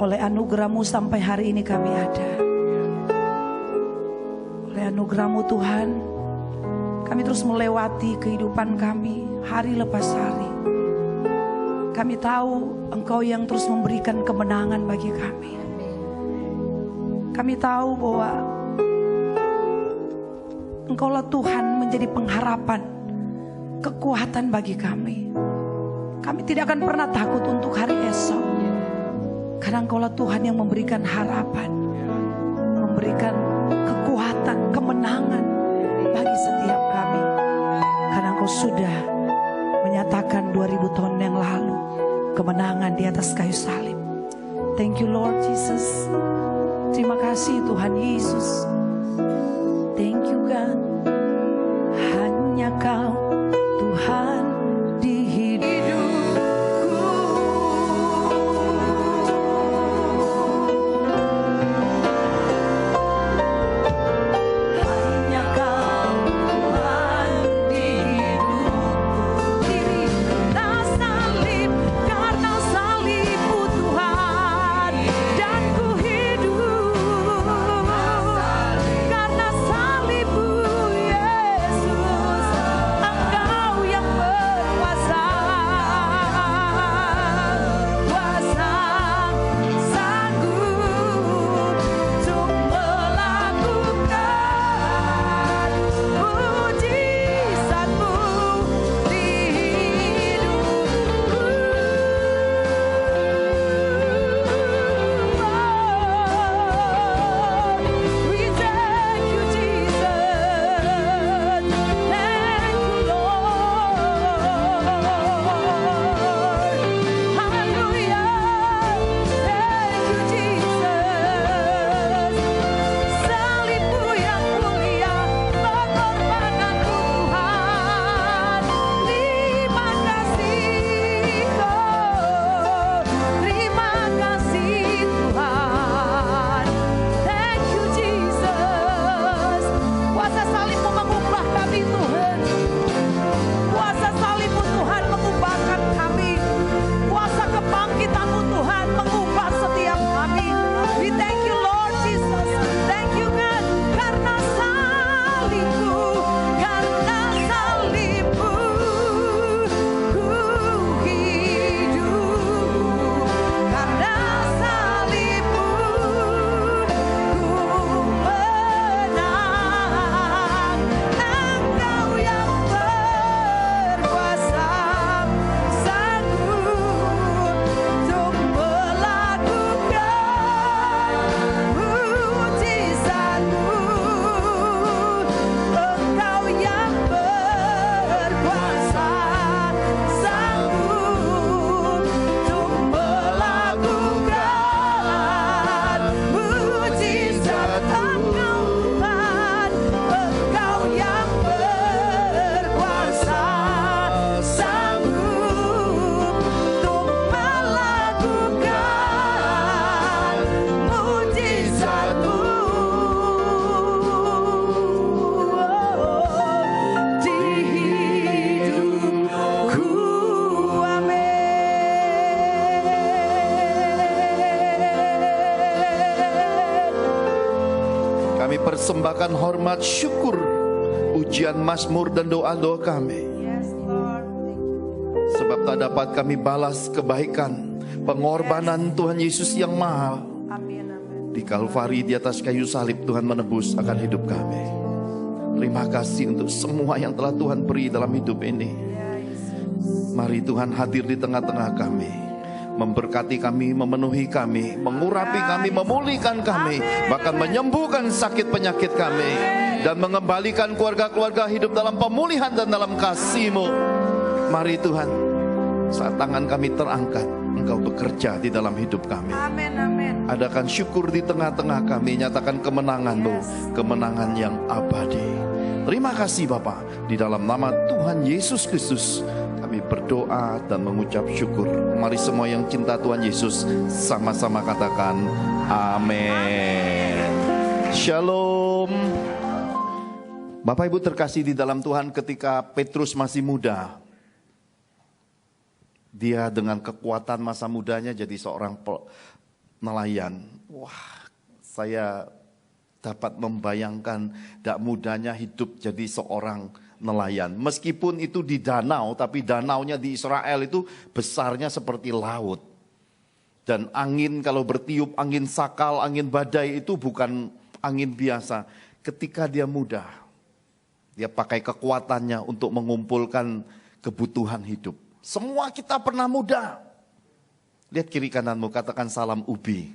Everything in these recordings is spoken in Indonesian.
Oleh anugerah-Mu sampai hari ini kami ada. Oleh anugerah-Mu Tuhan, kami terus melewati kehidupan kami hari lepas hari. Kami tahu Engkau yang terus memberikan kemenangan bagi kami. Kami tahu bahwa Engkaulah Tuhan menjadi pengharapan, kekuatan bagi kami. Kami tidak akan pernah takut untuk hari esok. Karena Engkaulah Tuhan yang memberikan harapan, memberikan kekuatan, kemenangan bagi setiap kami. Karena Engkau sudah menyatakan 2000 tahun yang lalu kemenangan di atas kayu salib. Thank you Lord Jesus. Terima kasih Tuhan Yesus. Thank you God. Hanya Kau Tuhan di hidupku. Hanya Kau Tuhan di hidupku. Karena salib, karena salib-Mu Tuhan, dan ku hidup. Karena salib-Mu Yesus, Engkau yang berkuasa. Kuasa sanggup untuk melakukan mujizat-Mu di hidupku. We thank you Jesus. Thank you Lord. Hallelujah. Thank you Jesus. Salib-Mu yang mulia, pengorbanan-Mu Tuhan. Terima kasih Tuhan. Terima kasih Tuhan. Thank you Jesus. Kuasa salib-Mu mengubah kami Tuhan. Kuasa salib-Mu Tuhan mengubahkan kami. Kuasa kebangkitan-Mu Tuhan mengubah setiap kami. We thank you Lord Jesus. Thank you God. Karena salib-Mu, karena salib-Mu, ku hidup. Karena salib-Mu, ku menang. Engkau yang berkuasa, sanggup untuk melakukan mujizat-Mu. Engkau yang berkuasa, sanggup untuk melakukan mujizat. Engkau Tuhan, Engkau yang berkuasa, sanggup untuk melakukan mujizat-Mu di hidupku. Amin. Kami persembahkan hormat syukur, pujian mazmur dan doa-doa kami. Yes Lord. Sebab tak dapat kami balas kebaikan, pengorbanan Tuhan Yesus yang mahal. Amin, amin. Di Kalvari di atas kayu salib Tuhan menebus akan hidup kami. Terima kasih untuk semua yang telah Tuhan beri dalam hidup ini. Mari Tuhan hadir di tengah-tengah kami, memberkati kami, memenuhi kami, mengurapi kami, memulihkan kami, bahkan menyembuhkan sakit penyakit kami, dan mengembalikan keluarga-keluarga hidup dalam pemulihan dan dalam kasih-Mu. Mari Tuhan, saat tangan kami terangkat, Engkau bekerja di dalam hidup kami. Amin, amin. Adakan syukur di tengah-tengah kami, nyatakan kemenangan-Mu, kemenangan yang abadi. Terima kasih Bapa, di dalam nama Tuhan Yesus Kristus kami berdoa dan mengucap syukur. Mari semua yang cinta Tuhan Yesus sama-sama katakan amin. Shalom. Bapak Ibu terkasih di dalam Tuhan, ketika Petrus masih muda, dia dengan kekuatan masa mudanya jadi seorang nelayan. Wah, saya dapat membayangkan tidak mudahnya hidup jadi seorang nelayan. Meskipun itu di danau, tapi danaunya di Israel itu besarnya seperti laut. Dan angin kalau bertiup, angin sakal, angin badai itu bukan angin biasa. Ketika dia muda, dia pakai kekuatannya untuk mengumpulkan kebutuhan hidup. Semua kita pernah muda. Lihat kiri kananmu, katakan salam ubi.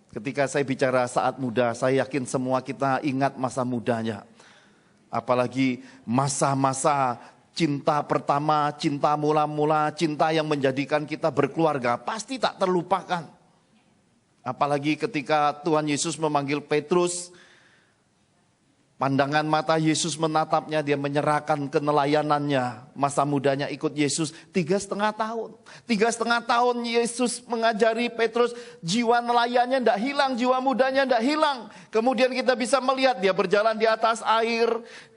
Ketika saya bicara saat muda, saya yakin semua kita ingat masa mudanya. Apalagi masa-masa cinta pertama, cinta mula-mula, cinta yang menjadikan kita berkeluarga, pasti tak terlupakan. Apalagi ketika Tuhan Yesus memanggil Petrus, pandangan mata Yesus menatapnya, dia menyerahkan kenelayanannya. Masa mudanya ikut Yesus 3,5 tahun. 3,5 tahun Yesus mengajari Petrus, jiwa nelayannya tidak hilang, jiwa mudanya tidak hilang. Kemudian kita bisa melihat dia berjalan di atas air,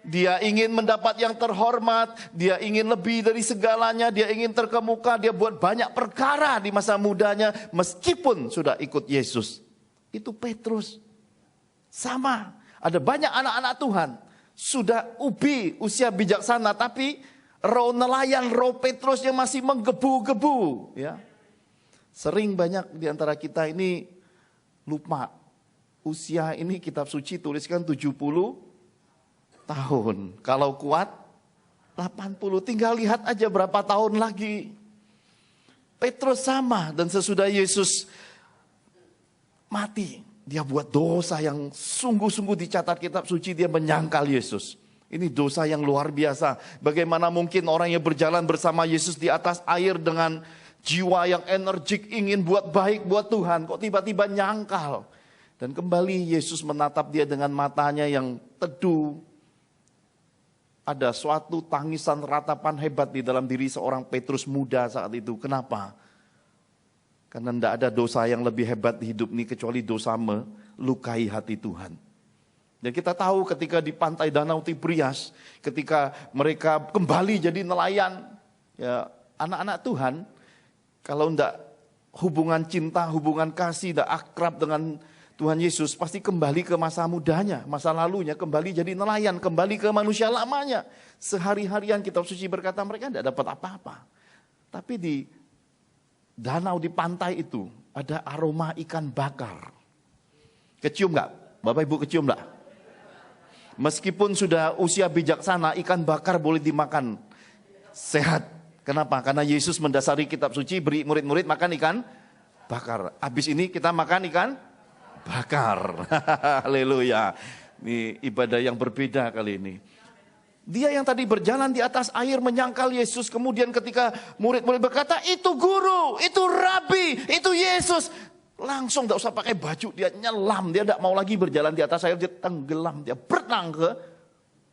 dia ingin mendapat yang terhormat, dia ingin lebih dari segalanya, dia ingin terkemuka, dia buat banyak perkara di masa mudanya meskipun sudah ikut Yesus. Itu Petrus. Sama. Ada banyak anak-anak Tuhan, sudah ubi usia bijaksana, tapi roh nelayan, roh Petrus yang masih menggebu-gebu. Ya. Sering banyak di antara kita ini lupa, usia ini kitab suci tuliskan 70 tahun. Kalau kuat 80, tinggal lihat aja berapa tahun lagi. Petrus sama, dan sesudah Yesus mati, dia buat dosa yang sungguh-sungguh dicatat kitab suci, dia menyangkal Yesus. Ini dosa yang luar biasa. Bagaimana mungkin orang yang berjalan bersama Yesus di atas air dengan jiwa yang energik, ingin buat baik buat Tuhan, kok tiba-tiba nyangkal. Dan kembali Yesus menatap dia dengan matanya yang teduh. Ada suatu tangisan ratapan hebat di dalam diri seorang Petrus muda saat itu. Kenapa? Karena tidak ada dosa yang lebih hebat di hidup ini kecuali dosa melukai hati Tuhan. Dan kita tahu ketika di pantai Danau Tiberias, ketika mereka kembali jadi nelayan, ya anak-anak Tuhan, kalau tidak hubungan cinta, hubungan kasih, tidak akrab dengan Tuhan Yesus, pasti kembali ke masa mudanya, masa lalunya, kembali jadi nelayan, kembali ke manusia lamanya. Sehari-harian kitab suci berkata mereka tidak dapat apa-apa. Tapi di danau, di pantai itu ada aroma ikan bakar. Kecium nggak? Bapak Ibu kecium nggak? Meskipun sudah usia bijaksana, ikan bakar boleh dimakan. Sehat. Kenapa? Karena Yesus mendasari kitab suci, beri murid-murid makan ikan bakar. Habis ini kita makan ikan bakar. Haleluya. Ini ibadah yang berbeda kali ini. Dia yang tadi berjalan di atas air menyangkal Yesus. Kemudian ketika murid-murid berkata, itu guru, itu rabi, itu Yesus. Langsung tidak usah pakai baju, dia nyelam. Dia tidak mau lagi berjalan di atas air, dia tenggelam. Dia berenang ke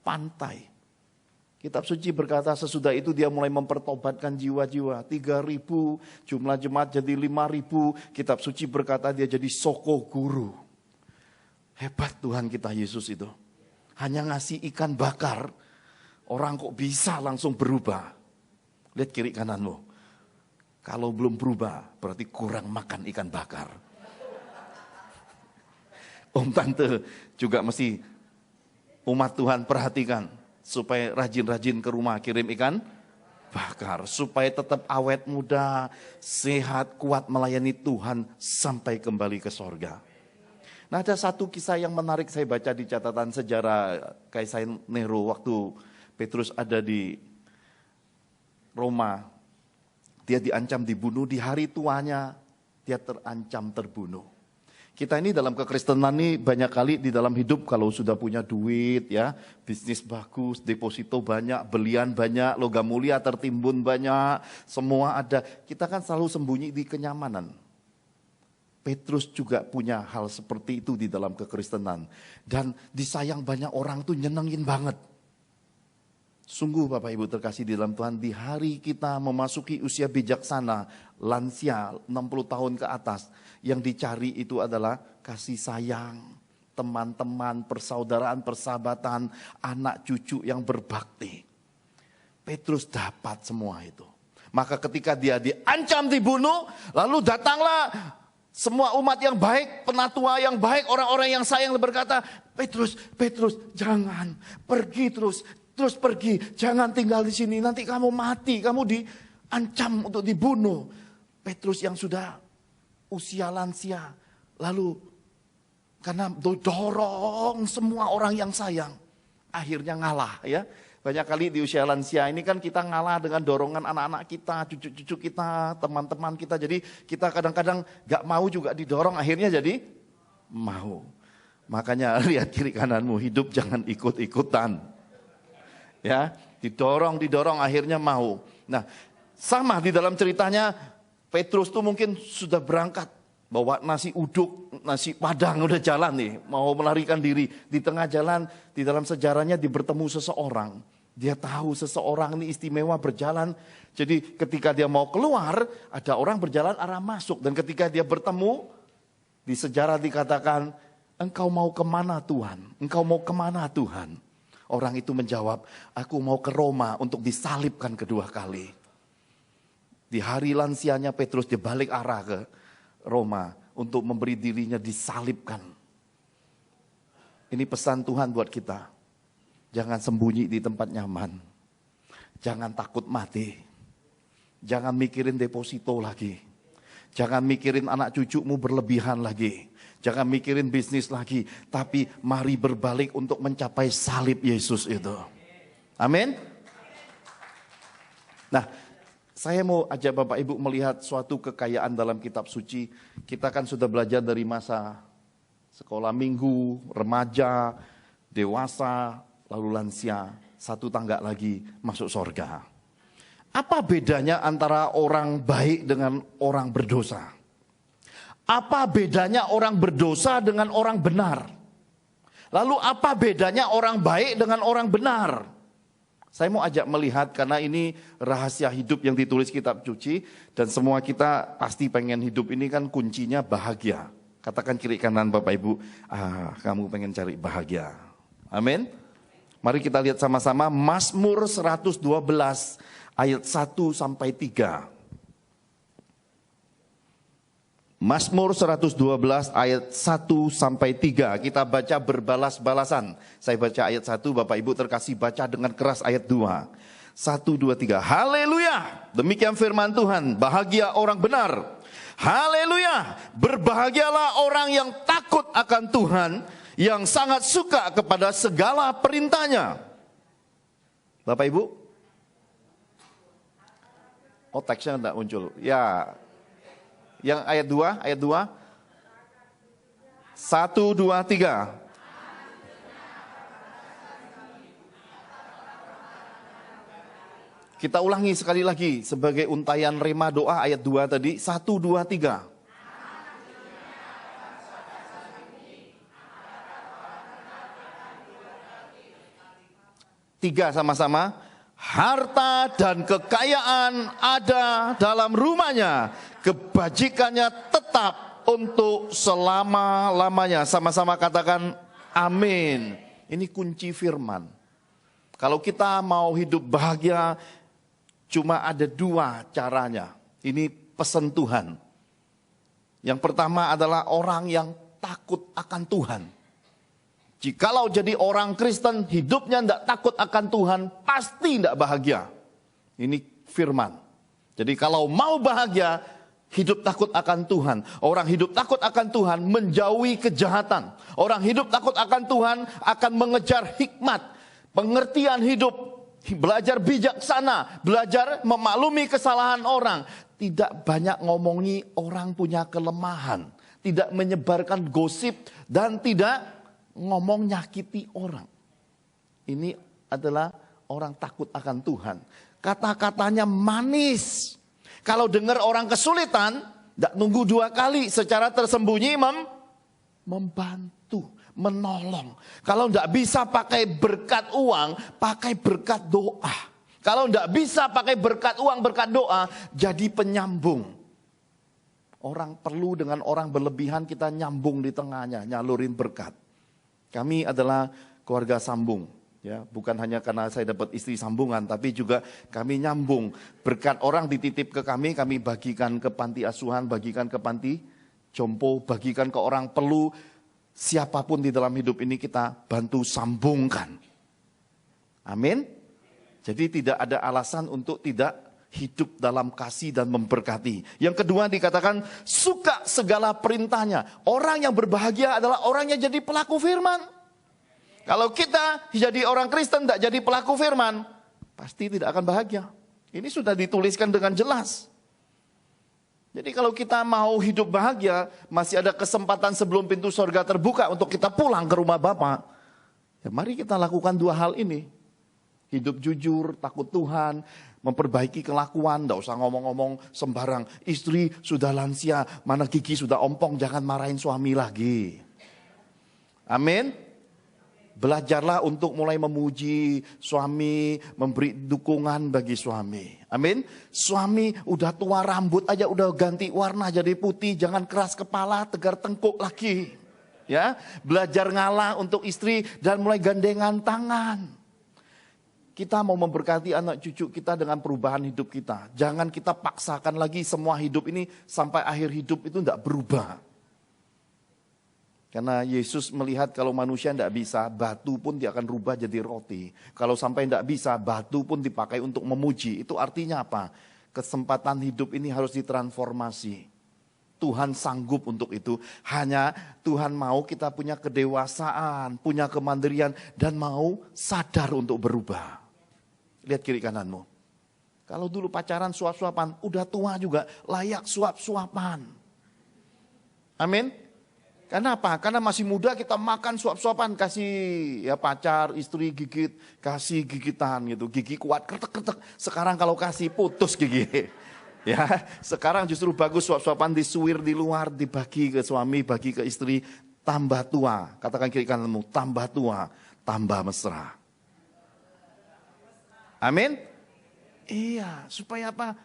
pantai. Kitab suci berkata sesudah itu dia mulai mempertobatkan jiwa-jiwa. 3.000, jumlah jemaat jadi 5.000. Kitab suci berkata dia jadi soko guru. Hebat Tuhan kita Yesus itu. Hanya ngasih ikan bakar, orang kok bisa langsung berubah. Lihat kiri kananmu. Kalau belum berubah, berarti kurang makan ikan bakar. Om tante juga mesti umat Tuhan perhatikan. Supaya rajin-rajin ke rumah kirim ikan bakar. Supaya tetap awet muda, sehat, kuat melayani Tuhan sampai kembali ke sorga. Nah, ada satu kisah yang menarik saya baca di catatan sejarah Kaisar Nero waktu Petrus ada di Roma. Dia diancam dibunuh, di hari tuanya dia terancam terbunuh. Kita ini dalam kekristenan ini banyak kali di dalam hidup kalau sudah punya duit ya, bisnis bagus, deposito banyak, belian banyak, logam mulia tertimbun banyak, semua ada. Kita kan selalu sembunyi di kenyamanan. Petrus juga punya hal seperti itu di dalam kekristenan. Dan disayang banyak orang tuh nyenengin banget. Sungguh Bapak Ibu terkasih di dalam Tuhan, di hari kita memasuki usia bijaksana, lansia 60 tahun ke atas, yang dicari itu adalah kasih sayang, teman-teman, persaudaraan, persahabatan, anak cucu yang berbakti. Petrus dapat semua itu. Maka ketika dia diancam dibunuh, lalu datanglah semua umat yang baik, penatua yang baik, orang-orang yang sayang berkata, Petrus, Petrus, jangan pergi terus pergi, jangan tinggal di sini, nanti kamu mati, kamu diancam untuk dibunuh. Petrus yang sudah usia lansia, lalu karena dorong semua orang yang sayang, akhirnya ngalah ya. Banyak kali di usia lansia ini kan kita ngalah dengan dorongan anak-anak kita, cucu-cucu kita, teman-teman kita. Jadi kita kadang-kadang gak mau juga didorong, akhirnya jadi mau. Makanya lihat kiri kananmu, hidup jangan ikut-ikutan. Ya, didorong akhirnya mau. Nah, sama di dalam ceritanya Petrus tuh mungkin sudah berangkat. Bawa nasi uduk, nasi padang udah jalan nih, mau melarikan diri. Di tengah jalan, di dalam sejarahnya dia bertemu seseorang. Dia tahu seseorang ini istimewa berjalan. Jadi ketika dia mau keluar, ada orang berjalan arah masuk. Dan ketika dia bertemu, di sejarah dikatakan, engkau mau kemana Tuhan? Engkau mau kemana Tuhan? Orang itu menjawab, aku mau ke Roma untuk disalibkan kedua kali. Di hari lansianya Petrus dia balik arah ke Roma untuk memberi dirinya disalibkan. Ini pesan Tuhan buat kita. Jangan sembunyi di tempat nyaman. Jangan takut mati. Jangan mikirin deposito lagi. Jangan mikirin anak cucumu berlebihan lagi. Jangan mikirin bisnis lagi. Tapi mari berbalik untuk mencapai salib Yesus itu. Amin. Nah, saya mau ajak Bapak Ibu melihat suatu kekayaan dalam kitab suci. Kita kan sudah belajar dari masa sekolah minggu, remaja, dewasa, lalu lansia. Satu tangga lagi masuk sorga. Apa bedanya antara orang baik dengan orang berdosa? Apa bedanya orang berdosa dengan orang benar? Lalu apa bedanya orang baik dengan orang benar? Saya mau ajak melihat karena ini rahasia hidup yang ditulis kitab suci. Dan semua kita pasti pengen hidup ini kan kuncinya bahagia. Katakan kiri kanan Bapak Ibu, kamu pengen cari bahagia. Amin. Mari kita lihat sama-sama Mazmur 112 ayat 1 sampai 3. Mazmur 112 ayat 1 sampai 3. Kita baca berbalas-balasan. Saya baca ayat 1, Bapak Ibu terkasih baca dengan keras ayat 2. 1, 2, 3. Haleluya. Demikian firman Tuhan. Bahagia orang benar. Haleluya. Berbahagialah orang yang takut akan Tuhan, yang sangat suka kepada segala perintahnya. Bapak Ibu. Oh, teksnya enggak muncul. Ya. Yang ayat 2, ayat 2. 1, 2, 3. Kita ulangi sekali lagi sebagai untayan rema doa ayat 2 tadi. 1, 2, 3. 3 sama-sama. Harta dan kekayaan ada dalam rumahnya, kebajikannya tetap untuk selama-lamanya. Sama-sama katakan amin. Ini kunci firman. Kalau kita mau hidup bahagia, cuma ada 2 caranya. Ini pesan Tuhan. Yang pertama adalah orang yang takut akan Tuhan. Jikalau jadi orang Kristen hidupnya tidak takut akan Tuhan, pasti tidak bahagia. Ini firman. Jadi kalau mau bahagia, hidup takut akan Tuhan. Orang hidup takut akan Tuhan menjauhi kejahatan. Orang hidup takut akan Tuhan akan mengejar hikmat, pengertian hidup, belajar bijaksana, belajar memaklumi kesalahan orang. Tidak banyak ngomongi orang punya kelemahan. Tidak menyebarkan gosip dan tidak ngomong nyakiti orang. Ini adalah orang takut akan Tuhan. Kata-katanya manis. Kalau dengar orang kesulitan, tidak nunggu 2 kali, secara tersembunyi membantu, menolong. Kalau tidak bisa pakai berkat uang, pakai berkat doa. Kalau tidak bisa pakai berkat uang, berkat doa, jadi penyambung. Orang perlu dengan orang berlebihan, kita nyambung di tengahnya, nyalurin berkat. Kami adalah keluarga sambung. Ya, bukan hanya karena saya dapat istri sambungan, tapi juga kami nyambung. Berkat orang dititip ke kami bagikan ke panti asuhan, bagikan ke panti jompo, bagikan ke orang perlu. Siapapun di dalam hidup ini kita bantu sambungkan. Amin. Jadi tidak ada alasan untuk tidak hidup dalam kasih dan memberkati. Yang kedua dikatakan suka segala perintahnya. Orang yang berbahagia adalah orang yang jadi pelaku firman. Kalau kita jadi orang Kristen tidak jadi pelaku firman, pasti tidak akan bahagia. Ini sudah dituliskan dengan jelas. Jadi kalau kita mau hidup bahagia, masih ada kesempatan sebelum pintu surga terbuka untuk kita pulang ke rumah Bapa. Ya mari kita lakukan dua hal ini. Hidup jujur, takut Tuhan, memperbaiki kelakuan, tidak usah ngomong-ngomong sembarang. Istri sudah lansia, mana gigi sudah ompong, jangan marahin suami lagi. Amin. Belajarlah untuk mulai memuji suami, memberi dukungan bagi suami. Amin. Suami udah tua rambut aja udah ganti warna jadi putih, jangan keras kepala, tegar tengkuk lagi. Ya, belajar ngalah untuk istri dan mulai gandengan tangan. Kita mau memberkati anak cucu kita dengan perubahan hidup kita. Jangan kita paksakan lagi semua hidup ini sampai akhir hidup itu tidak berubah. Karena Yesus melihat kalau manusia tidak bisa, batu pun dia akan rubah jadi roti. Kalau sampai tidak bisa, batu pun dipakai untuk memuji. Itu artinya apa? Kesempatan hidup ini harus ditransformasi. Tuhan sanggup untuk itu. Hanya Tuhan mau kita punya kedewasaan, punya kemandirian, dan mau sadar untuk berubah. Lihat kiri kananmu. Kalau dulu pacaran suap-suapan, udah tua juga layak suap-suapan. Amin. Karena apa? Karena masih muda kita makan suap-suapan, kasih ya pacar, istri gigit, kasih gigitan gitu, gigi kuat, kretek-kretek. Sekarang kalau kasih putus gigi. Ya, sekarang justru bagus suap-suapan disuir di luar, dibagi ke suami, bagi ke istri, tambah tua. Katakan kiri kananmu, tambah tua, tambah mesra. Amin. Iya, supaya apa?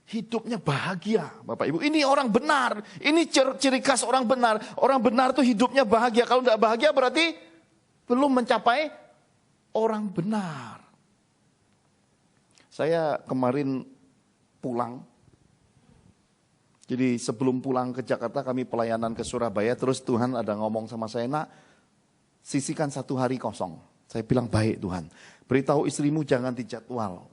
Hidupnya bahagia, Bapak Ibu. Ini orang benar. Ini ciri khas orang benar. Orang benar tuh hidupnya bahagia. Kalau tidak bahagia berarti belum mencapai orang benar. Saya kemarin pulang. Jadi sebelum pulang ke Jakarta kami pelayanan ke Surabaya. Terus Tuhan ada ngomong sama saya, nak sisihkan 1 hari kosong. Saya bilang baik Tuhan. Beritahu istrimu jangan dijadwal.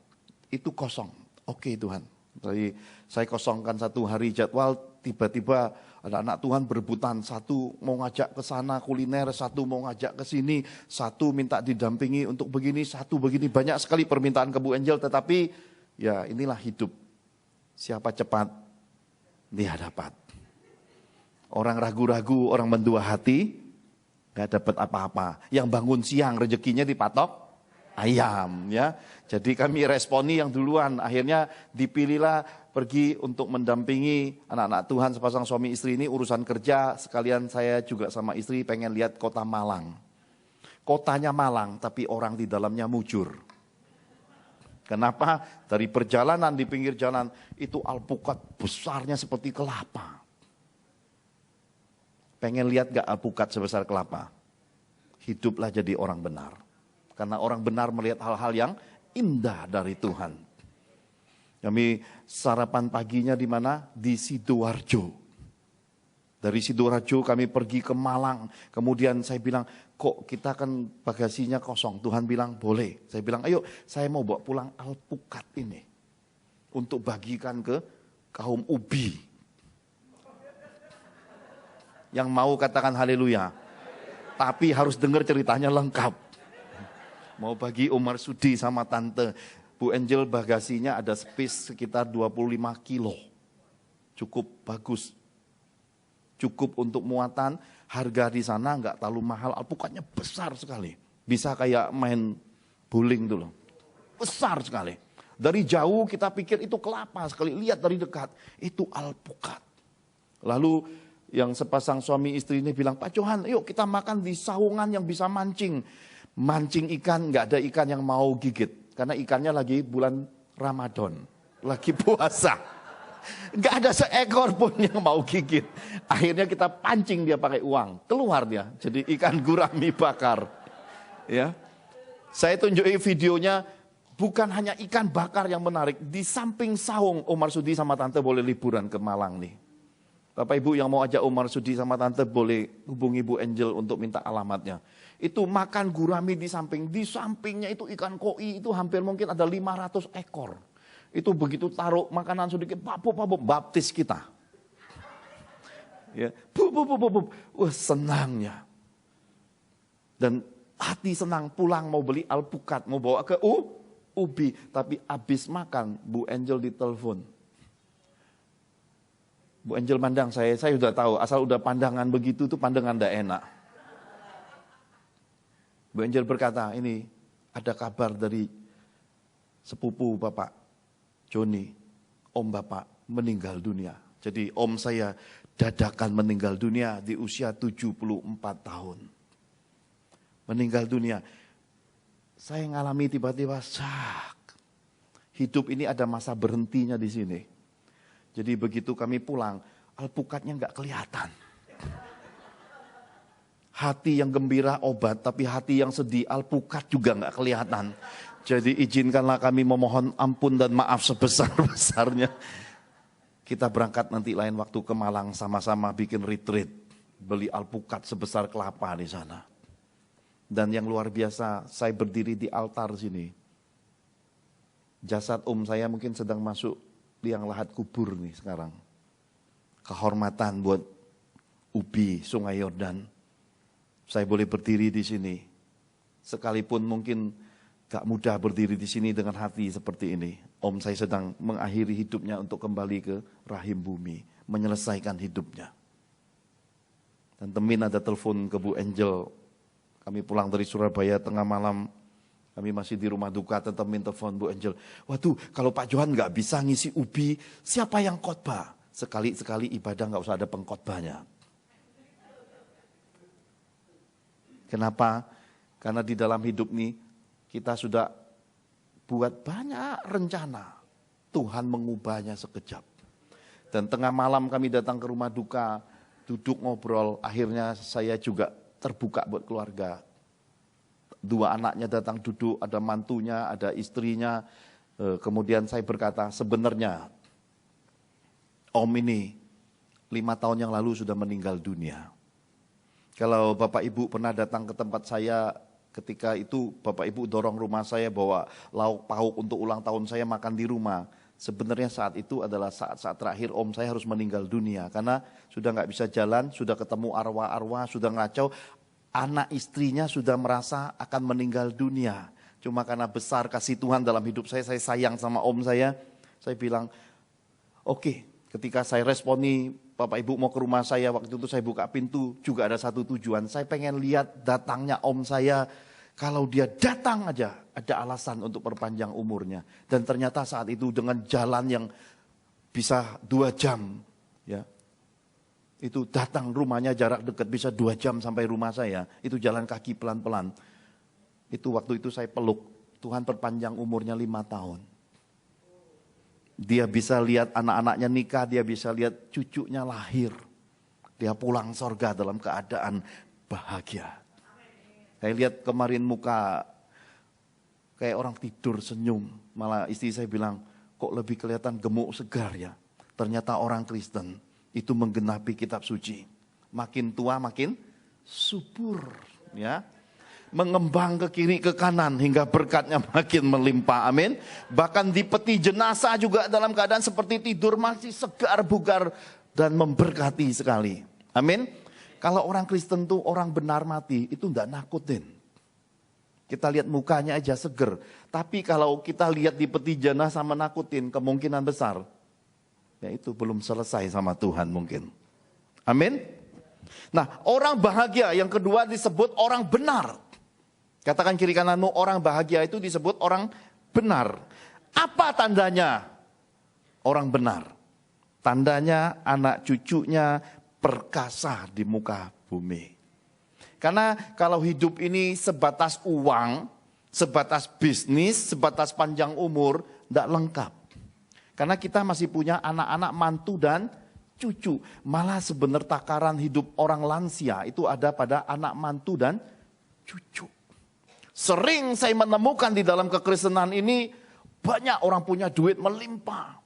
Itu kosong. Oke Tuhan. Jadi saya kosongkan 1 hari jadwal, tiba-tiba ada anak Tuhan berebutan. Satu mau ngajak ke sana kuliner, satu mau ngajak ke sini, satu minta didampingi untuk begini, satu begini. Banyak sekali permintaan ke Bu Angel, tetapi ya inilah hidup. Siapa cepat, dia dapat. Orang ragu-ragu, orang mendua hati, gak dapat apa-apa. Yang bangun siang rezekinya dipatok ayam ya. Jadi kami responi yang duluan. Akhirnya dipilihlah pergi untuk mendampingi anak-anak Tuhan sepasang suami istri ini urusan kerja. Sekalian saya juga sama istri pengen lihat kota Malang. Kotanya Malang tapi orang di dalamnya mujur. Kenapa? Dari perjalanan di pinggir jalan itu alpukat besarnya seperti kelapa. Pengen lihat gak alpukat sebesar kelapa? Hiduplah jadi orang benar. Karena orang benar melihat hal-hal yang indah dari Tuhan. Kami sarapan paginya di mana? Di Sidoarjo. Dari Sidoarjo kami pergi ke Malang. Kemudian saya bilang, kok kita kan bagasinya kosong. Tuhan bilang boleh. Saya bilang, ayo saya mau bawa pulang alpukat ini. Untuk bagikan ke kaum ubi. Yang mau katakan haleluya. Tapi harus dengar ceritanya lengkap. Mau bagi Umar Sudi sama Tante. Bu Angel bagasinya ada space sekitar 25 kilo. Cukup bagus. Cukup untuk muatan. Harga di sana nggak terlalu mahal. Alpukatnya besar sekali. Bisa kayak main bowling dulu. Besar sekali. Dari jauh kita pikir itu kelapa sekali. Lihat dari dekat. Itu alpukat. Lalu yang sepasang suami istri ini bilang, Pak Johan yuk kita makan di saungan yang bisa mancing. Mancing ikan, nggak ada ikan yang mau gigit. Karena ikannya lagi bulan Ramadan. Lagi puasa. Nggak ada seekor pun yang mau gigit. Akhirnya kita pancing dia pakai uang. Keluar dia. Jadi ikan gurami bakar. Ya. Saya tunjukin videonya, bukan hanya ikan bakar yang menarik. Di samping saung, Om Marsudi sama Tante boleh liburan ke Malang nih. Bapak Ibu yang mau ajak Om Marsudi sama Tante boleh hubungi Bu Angel untuk minta alamatnya. Itu makan gurami di sampingnya itu ikan koi itu hampir mungkin ada 500 ekor. Itu begitu taruh makanan sedikit, papu baptis kita. Ya, wah senangnya. Dan hati senang pulang mau beli alpukat, mau bawa ke ubi. Tapi habis makan, Bu Angel ditelepon. Bu Angel mandang saya sudah tahu, asal udah pandangan begitu tuh pandangan tidak enak. Bu Angel berkata, ini ada kabar dari sepupu Bapak Joni, Om Bapak meninggal dunia. Jadi Om saya dadakan meninggal dunia di usia 74 tahun. Meninggal dunia. Saya ngalami tiba-tiba hidup ini ada masa berhentinya di sini. Jadi begitu kami pulang, alpukatnya nggak kelihatan. Hati yang gembira obat, tapi hati yang sedih alpukat juga nggak kelihatan. Jadi izinkanlah kami memohon ampun dan maaf sebesar-besarnya. Kita berangkat nanti lain waktu ke Malang sama-sama bikin retreat. Beli alpukat sebesar kelapa di sana. Dan yang luar biasa, saya berdiri di altar sini. Jasad Om saya mungkin sedang masuk liang lahat kubur nih sekarang. Kehormatan buat ubi Sungai Yordan. Saya boleh berdiri di sini. Sekalipun mungkin gak mudah berdiri di sini dengan hati seperti ini. Om saya sedang mengakhiri hidupnya untuk kembali ke rahim bumi. Menyelesaikan hidupnya. Dan temin ada telepon ke Bu Angel. Kami pulang dari Surabaya tengah malam. Kami masih di rumah duka, temin telepon Bu Angel. Waduh, kalau Pak Johan gak bisa ngisi ubi, siapa yang khotbah? Sekali-sekali ibadah gak usah ada pengkhotbahnya. Kenapa? Karena di dalam hidup ini kita sudah buat banyak rencana. Tuhan mengubahnya sekejap. Dan tengah malam kami datang ke rumah duka, duduk ngobrol. Akhirnya saya juga terbuka buat keluarga. 2 anaknya datang duduk, ada mantunya, ada istrinya. Kemudian saya berkata, sebenarnya Om ini 5 tahun yang lalu sudah meninggal dunia. Kalau Bapak Ibu pernah datang ke tempat saya, ketika itu Bapak Ibu dorong rumah saya bawa lauk pauk untuk ulang tahun saya makan di rumah. Sebenarnya saat itu adalah saat-saat terakhir Om saya harus meninggal dunia. Karena sudah nggak bisa jalan, sudah ketemu arwah-arwah, sudah ngacau. Anak istrinya sudah merasa akan meninggal dunia. Cuma karena besar kasih Tuhan dalam hidup saya sayang sama Om saya bilang, oke. Ketika saya responi, Bapak Ibu mau ke rumah saya, waktu itu saya buka pintu, juga ada satu tujuan. Saya pengen lihat datangnya Om saya, kalau dia datang aja, ada alasan untuk perpanjang umurnya. Dan ternyata saat itu dengan jalan yang bisa 2 jam, ya, itu datang rumahnya jarak dekat, bisa 2 jam sampai rumah saya, itu jalan kaki pelan-pelan. Itu waktu itu saya peluk, Tuhan perpanjang umurnya 5 tahun. Dia bisa lihat anak-anaknya nikah, dia bisa lihat cucunya lahir. Dia pulang sorga dalam keadaan bahagia. Saya lihat kemarin muka kayak orang tidur senyum. Malah istri saya bilang, kok lebih kelihatan gemuk segar ya. Ternyata orang Kristen itu menggenapi kitab suci. Makin tua makin subur, ya. Mengembang ke kiri ke kanan hingga berkatnya makin melimpah, amin. Bahkan di peti jenazah juga dalam keadaan seperti tidur masih segar bugar dan memberkati sekali, amin. Kalau orang Kristen tuh orang benar mati itu enggak nakutin. Kita lihat mukanya aja seger, tapi kalau kita lihat di peti jenazah menakutin, kemungkinan besar ya itu belum selesai sama Tuhan mungkin, amin. Nah, orang bahagia yang kedua disebut orang benar. Katakan kiri kananmu, orang bahagia itu disebut orang benar. Apa tandanya orang benar? Tandanya anak cucunya perkasa di muka bumi. Karena kalau hidup ini sebatas uang, sebatas bisnis, sebatas panjang umur, tidak lengkap. Karena kita masih punya anak-anak mantu dan cucu. Malah sebenarnya takaran hidup orang lansia itu ada pada anak mantu dan cucu. Sering saya menemukan di dalam kekristenan ini banyak orang punya duit melimpah.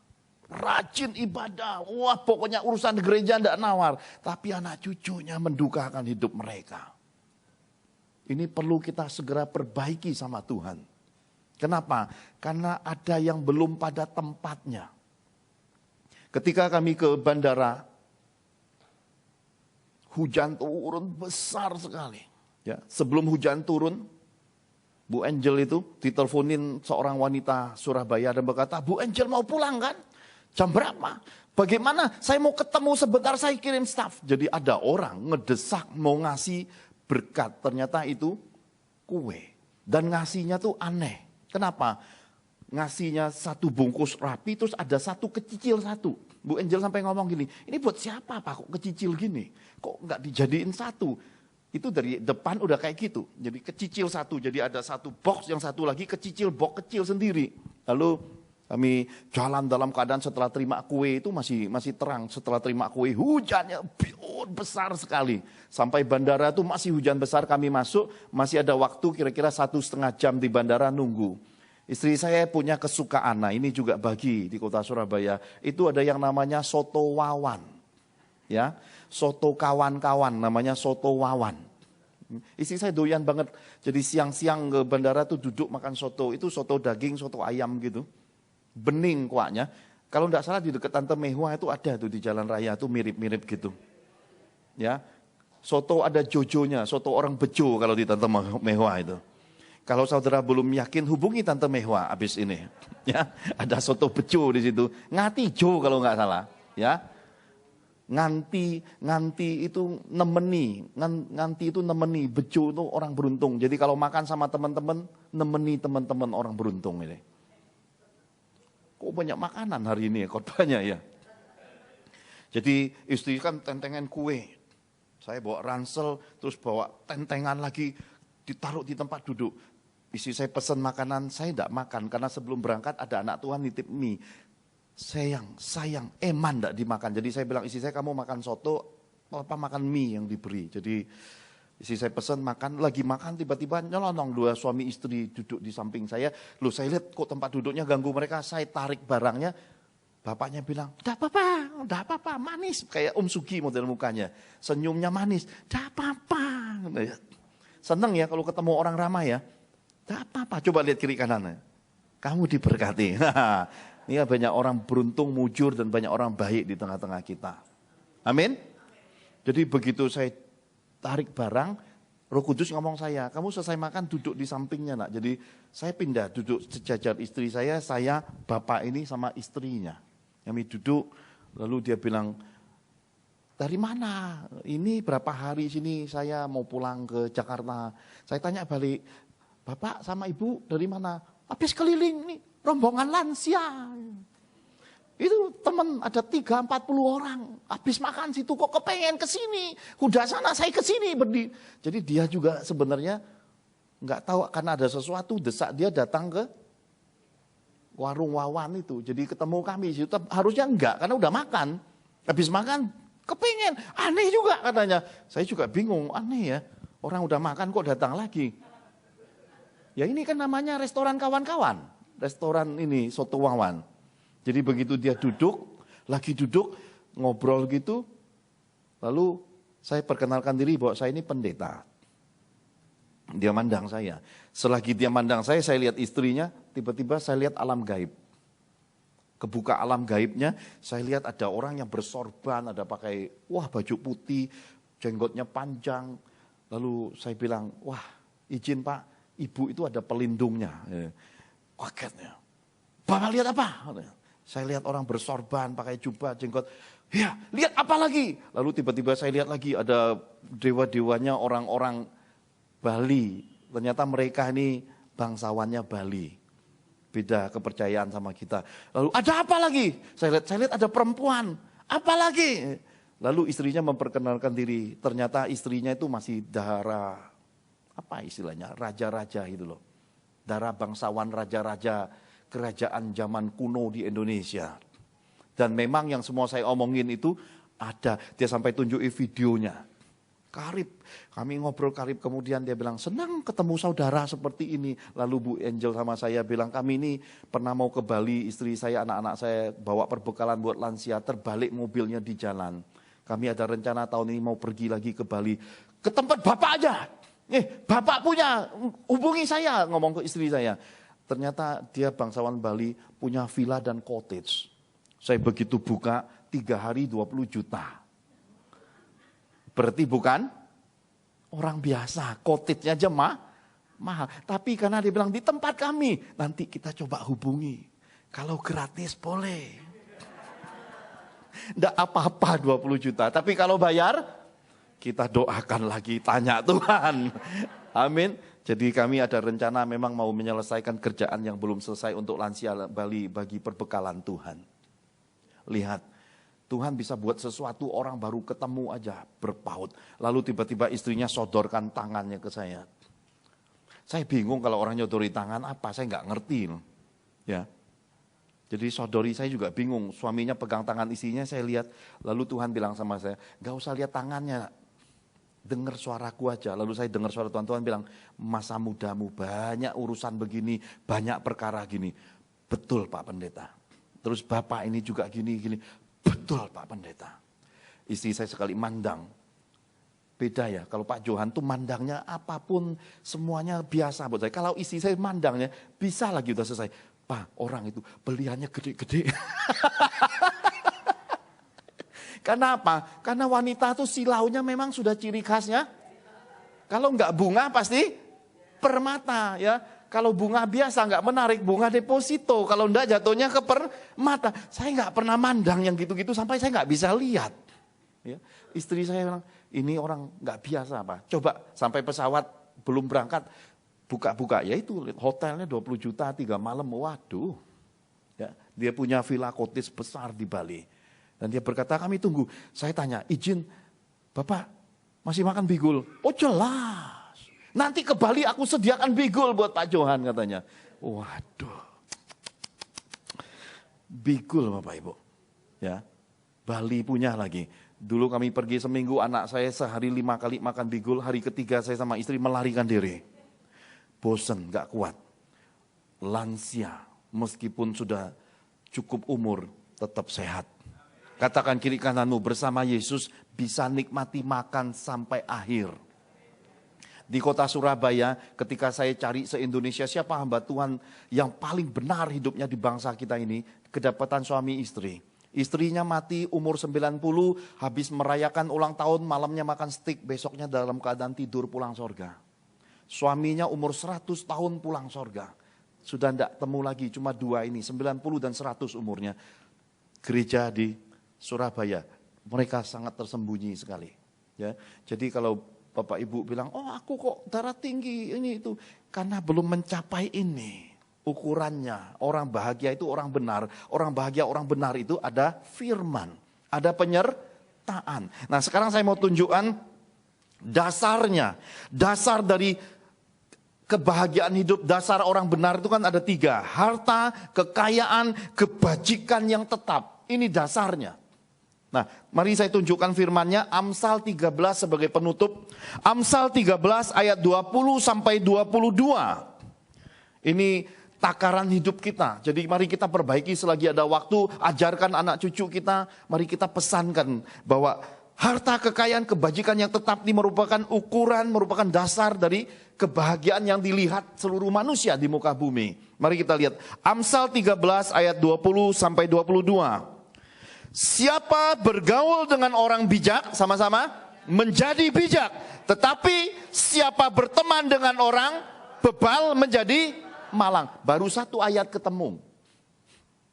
Rajin ibadah. Wah, pokoknya urusan gereja tidak nawar. Tapi anak cucunya mendukakan hidup mereka. Ini perlu kita segera perbaiki sama Tuhan. Kenapa? Karena ada yang belum pada tempatnya. Ketika kami ke bandara, hujan turun besar sekali. Ya, sebelum hujan turun, Bu Angel itu diteleponin seorang wanita Surabaya dan berkata, Bu Angel mau pulang kan? Jam berapa? Bagaimana? Saya mau ketemu sebentar, saya kirim staff. Jadi ada orang ngedesak mau ngasih berkat. Ternyata itu kue. Dan ngasihnya tuh aneh. Kenapa? Ngasihnya satu bungkus rapi, terus ada satu kecicil satu. Bu Angel sampai ngomong gini, ini buat siapa Pak kok kecicil gini? Kok nggak dijadiin satu? Itu dari depan udah kayak gitu. Jadi kecicil satu, jadi ada satu box, yang satu lagi kecicil box kecil sendiri. Lalu kami jalan dalam keadaan setelah terima kue itu masih terang. Setelah terima kue hujannya besar sekali. Sampai bandara itu masih hujan besar, kami masuk. Masih ada waktu kira-kira 1,5 jam di bandara nunggu. Istri saya punya kesukaan, nah ini juga bagi di kota Surabaya. Itu ada yang namanya soto wawan. Ya, soto kawan-kawan namanya soto wawan. Istri saya doyan banget. Jadi siang-siang ke bandara tuh duduk makan soto. Itu soto daging, soto ayam gitu. Bening kuahnya. Kalau enggak salah di dekat Tante Mehwa itu ada tuh di jalan raya tuh mirip-mirip gitu. Ya. Soto ada jojonya, soto orang Bejo kalau di Tante Mehwa itu. Kalau saudara belum yakin hubungi Tante Mehwa abis ini. Ya, ada soto Bejo di situ. Ngati Jo kalau enggak salah, ya. Nganti itu nemeni, Bejo itu orang beruntung. Jadi kalau makan sama teman-teman, nemeni teman-teman orang beruntung ini. Kok banyak makanan hari ini ya, khotbahnya ya. Jadi istri kan tentengan kue. Saya bawa ransel, terus bawa tentengan lagi, ditaruh di tempat duduk. Istri saya pesan makanan, saya tidak makan. Karena sebelum berangkat ada anak Tuhan nitip mie. Sayang, eman enggak dimakan. Jadi saya bilang istri saya, kamu makan soto, apa makan mie yang diberi. Jadi istri saya pesan makan, lagi makan tiba-tiba nyelonong 2 suami istri duduk di samping saya. Loh saya lihat kok tempat duduknya ganggu mereka, saya tarik barangnya. Bapaknya bilang, enggak apa-apa, manis. Kayak Om Sugi model mukanya, senyumnya manis, enggak apa-apa. Seneng ya kalau ketemu orang ramah ya. Enggak apa-apa, coba lihat kiri kanannya. Kamu diberkati. Ini banyak orang beruntung, mujur, dan banyak orang baik di tengah-tengah kita. Amin. Jadi begitu saya tarik barang, Roh Kudus ngomong saya, kamu selesai makan duduk di sampingnya nak. Jadi saya pindah duduk sejajar istri saya, bapak ini sama istrinya. Kami duduk, lalu dia bilang, dari mana? Ini berapa hari sini saya mau pulang ke Jakarta. Saya tanya balik, bapak sama ibu dari mana? Habis keliling nih. Rombongan lansia. Itu teman ada 30-40 orang. Habis makan situ kok kepengen ke sini. Udah sana saya ke sini berdiri. Jadi dia juga sebenarnya nggak tahu karena ada sesuatu desak dia datang ke warung wawan itu. Jadi ketemu kami situ harusnya enggak karena udah makan. Habis makan kepengen. Aneh juga katanya. Saya juga bingung, aneh ya. Orang udah makan kok datang lagi. Ya ini kan namanya restoran kawan-kawan. Restoran ini soto wawan. Jadi begitu dia lagi duduk ngobrol gitu, lalu saya perkenalkan diri bahwa saya ini pendeta. Dia mandang saya. Selagi dia mandang saya lihat istrinya, tiba-tiba saya lihat alam gaib. Kebuka alam gaibnya, saya lihat ada orang yang bersorban, ada pakai baju putih, jenggotnya panjang. Lalu saya bilang, wah izin Pak, ibu itu ada pelindungnya. Kagetnya. Bapak lihat apa? Saya lihat orang bersorban, pakai jubah, jenggot. Ya, lihat apa lagi? Lalu tiba-tiba saya lihat lagi ada dewa-dewanya orang-orang Bali. Ternyata mereka ini bangsawannya Bali. Beda kepercayaan sama kita. Lalu ada apa lagi? Saya lihat ada perempuan. Apa lagi? Lalu istrinya memperkenalkan diri. Ternyata istrinya itu masih darah, apa istilahnya? Raja-raja gitu loh. Darah bangsawan raja-raja kerajaan zaman kuno di Indonesia. Dan memang yang semua saya omongin itu ada. Dia sampai tunjukin videonya. Karib, kami ngobrol karib, kemudian dia bilang senang ketemu saudara seperti ini. Lalu Bu Angel sama saya bilang kami ini pernah mau ke Bali, istri saya, anak-anak saya bawa perbekalan buat lansia, terbalik mobilnya di jalan. Kami ada rencana tahun ini mau pergi lagi ke Bali, ke tempat Bapak aja. Bapak punya, hubungi saya, ngomong ke istri saya. Ternyata dia bangsawan Bali punya villa dan cottage. Saya begitu buka 3 hari 20 juta. Berarti bukan orang biasa, cottage-nya aja mahal. Tapi karena dia bilang di tempat kami, nanti kita coba hubungi. Kalau gratis boleh. Enggak apa-apa 20 juta, tapi kalau bayar, kita doakan lagi, tanya Tuhan. Amin. Jadi kami ada rencana memang mau menyelesaikan kerjaan yang belum selesai untuk lansia Bali bagi perbekalan Tuhan. Lihat. Tuhan bisa buat sesuatu, orang baru ketemu aja berpaut. Lalu tiba-tiba istrinya sodorkan tangannya ke saya. Saya bingung kalau orang nyodori tangan apa, saya nggak ngerti. Ya. Jadi sodori saya juga bingung. Suaminya pegang tangan istrinya, saya lihat. Lalu Tuhan bilang sama saya, nggak usah lihat tangannya. Dengar suaraku aja. Lalu saya dengar suara Tuhan. Tuhan bilang, masa mudamu banyak urusan begini, banyak perkara gini. Betul Pak Pendeta. Terus Bapak ini juga gini. Betul Pak Pendeta. Istri saya sekali mandang. Beda ya, kalau Pak Johan tuh mandangnya apapun semuanya biasa buat saya. Kalau istri saya mandangnya bisa lagi udah selesai. Pak, orang itu beliannya gede-gede. Karena apa? Karena wanita tuh silaunya memang sudah ciri khasnya. Kalau enggak bunga pasti permata ya. Kalau bunga biasa nggak menarik, bunga deposito. Kalau enggak jatuhnya ke permata. Saya nggak pernah mandang yang gitu-gitu sampai saya nggak bisa lihat. Ya. Istri saya bilang, ini orang nggak biasa Pak. Coba sampai pesawat belum berangkat, buka-buka. Ya itu hotelnya 20 juta 3 malam. Waduh. Ya, dia punya villa cottage besar di Bali. Dan dia berkata, kami tunggu. Saya tanya, izin Bapak masih makan bigul? Oh jelas. Nanti ke Bali aku sediakan bigul buat Pak Johan katanya. Waduh. Bigul Bapak Ibu. Ya. Bali punya lagi. Dulu kami pergi seminggu, anak saya sehari 5 kali makan bigul. Hari ketiga saya sama istri melarikan diri. Bosen, gak kuat. Lansia, meskipun sudah cukup umur, tetap sehat. Katakan kiri kananmu, bersama Yesus bisa nikmati makan sampai akhir. Di kota Surabaya, ketika saya cari se-Indonesia siapa hamba Tuhan yang paling benar hidupnya di bangsa kita ini, kedapatan suami istri. Istrinya mati umur 90, habis merayakan ulang tahun, malamnya makan steak, besoknya dalam keadaan tidur pulang sorga. Suaminya umur 100 tahun pulang sorga. Sudah tidak temu lagi, cuma 2 ini, 90 dan 100 umurnya. Gereja di Surabaya, mereka sangat tersembunyi sekali. Ya, jadi kalau Bapak Ibu bilang, oh aku kok darah tinggi ini itu. Karena belum mencapai ini ukurannya. Orang bahagia itu orang benar. Orang bahagia orang benar itu ada firman. Ada penyertaan. Nah sekarang saya mau tunjukkan dasarnya. Dasar dari kebahagiaan hidup, dasar orang benar itu kan ada 3. Harta, kekayaan, kebajikan yang tetap. Ini dasarnya. Nah, mari saya tunjukkan firman-Nya, Amsal 13 sebagai penutup. Amsal 13 ayat 20 sampai 22. Ini takaran hidup kita. Jadi mari kita perbaiki selagi ada waktu, ajarkan anak cucu kita, mari kita pesankan bahwa harta, kekayaan, kebajikan yang tetap ini merupakan ukuran, merupakan dasar dari kebahagiaan yang dilihat seluruh manusia di muka bumi. Mari kita lihat Amsal 13 ayat 20 sampai 22. Siapa bergaul dengan orang bijak, sama-sama menjadi bijak. Tetapi siapa berteman dengan orang bebal menjadi malang. Baru 1 ayat ketemu.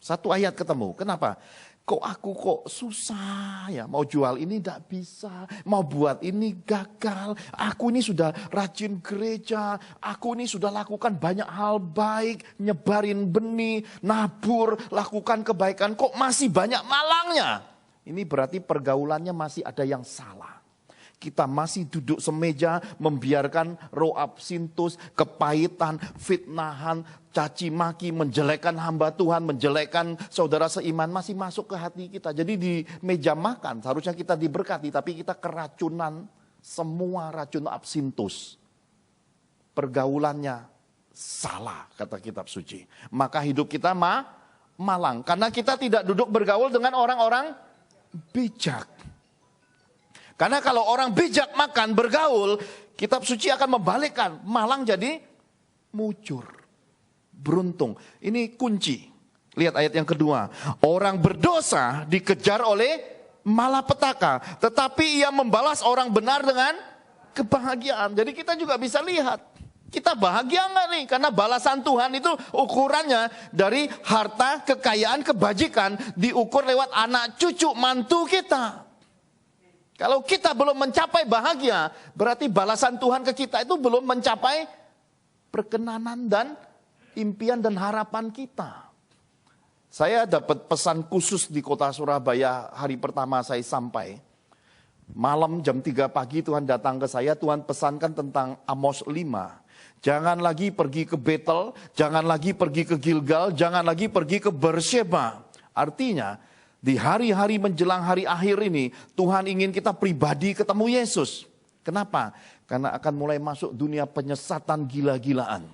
1 ayat ketemu. Kenapa? Kok aku kok susah ya, mau jual ini tidak bisa, mau buat ini gagal, aku ini sudah rajin gereja, aku ini sudah lakukan banyak hal baik, nyebarin benih, nabur, lakukan kebaikan, kok masih banyak malangnya. Ini berarti pergaulannya masih ada yang salah. Kita masih duduk semeja membiarkan roh absintus, kepahitan, fitnahan, caci maki, menjelekkan hamba Tuhan, menjelekkan saudara seiman masih masuk ke hati kita. Jadi di meja makan seharusnya kita diberkati, tapi kita keracunan semua racun absintus, pergaulannya salah, kata kitab suci. Maka hidup kita malang, karena kita tidak duduk bergaul dengan orang-orang bijak. Karena kalau orang bijak makan bergaul, kitab suci akan membalikkan, malang jadi mujur, beruntung. Ini kunci. Lihat ayat yang kedua. Orang berdosa dikejar oleh malapetaka, tetapi ia membalas orang benar dengan kebahagiaan. Jadi kita juga bisa lihat, kita bahagia nggak nih? Karena balasan Tuhan itu ukurannya dari harta, kekayaan, kebajikan diukur lewat anak, cucu, mantu kita. Kalau kita belum mencapai bahagia, berarti balasan Tuhan ke kita itu belum mencapai perkenanan dan impian dan harapan kita. Saya dapat pesan khusus di kota Surabaya hari pertama saya sampai. Malam jam 3 pagi Tuhan datang ke saya, Tuhan pesankan tentang Amos 5. Jangan lagi pergi ke Betel, jangan lagi pergi ke Gilgal, jangan lagi pergi ke Beersheba. Artinya, di hari-hari menjelang hari akhir ini, Tuhan ingin kita pribadi ketemu Yesus. Kenapa? Karena akan mulai masuk dunia penyesatan gila-gilaan.